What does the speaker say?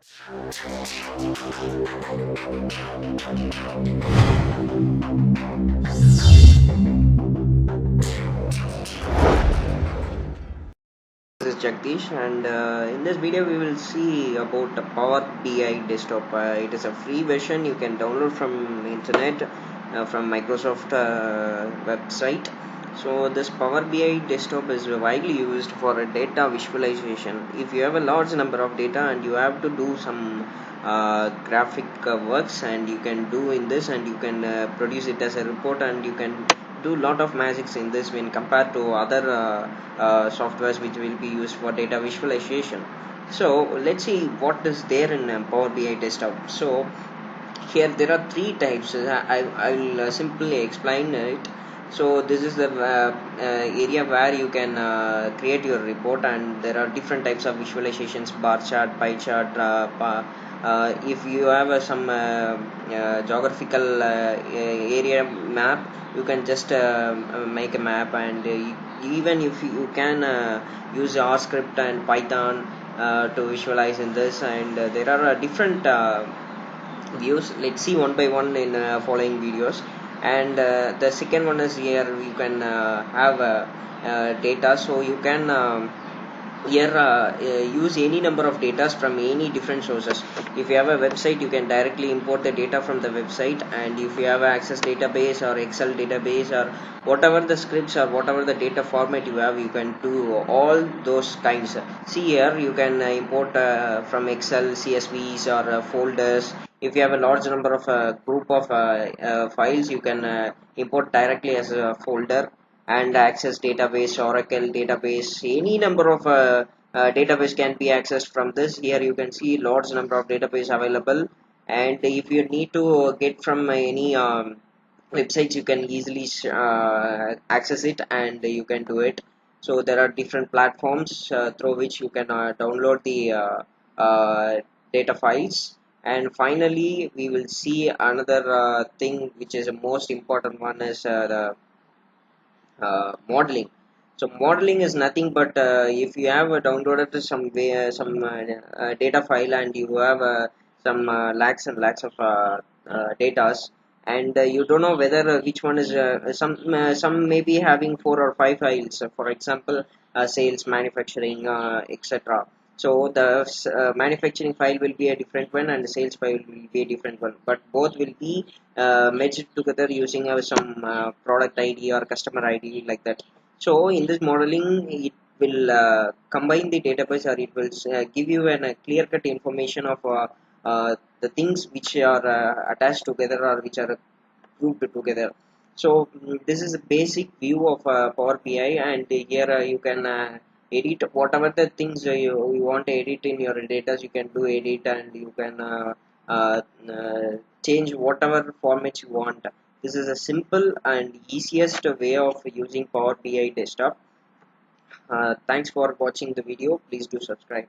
This is Jagdish, and in this video we will see about the Power BI desktop. It is a free version you can download from internet from Microsoft website. So this Power BI desktop is widely used for a data visualization. If you have a large number of data and you have to do some graphic works, and you can do in this, and you can produce it as a report, and you can do lot of magics in this when compared to other softwares which will be used for data visualization. So let's see what is there in Power BI desktop. So here there are three types. I will simply explain it. So this is the area where you can create your report, and there are different types of visualizations: bar chart, pie chart, if you have geographical area map, you can just make a map, and even if you can use R script and Python to visualize in this, and there are different views. Let's see one by one in following videos. And the second one is here we can have data, so you can here use any number of data from any different sources. If you have a website, you can directly import the data from the website, and if you have a access database or Excel database or whatever the scripts or whatever the data format you have, you can do all those kinds. See here, you can import from Excel CSVs or folders. If you have a large number of group of files, you can import directly as a folder. And access database, Oracle database, any number of database can be accessed from this. Here you can see large number of database available, and if you need to get from any websites, you can easily access it, and you can do it. So there are different platforms through which you can download the data files. And finally we will see another thing, which is the most important one, is the modeling. So modeling is nothing but if you have downloaded some data file, and you have some lakhs and lakhs of datas, and you don't know whether which one is some may be having 4 or 5 files, for example sales, manufacturing, etc. So the manufacturing file will be a different one, and the sales file will be a different one, but both will be merged together using some product ID or customer ID, like that. So in this modeling, it will combine the database, or it will give you a clear cut information of the things which are attached together, or which are grouped together. So this is a basic view of Power BI, and here you can edit whatever the things you want to edit in your data. You can do edit, and you can uh, change whatever format you want. This is a simple and easiest way of using Power BI desktop. Thanks for watching the video. Please do subscribe.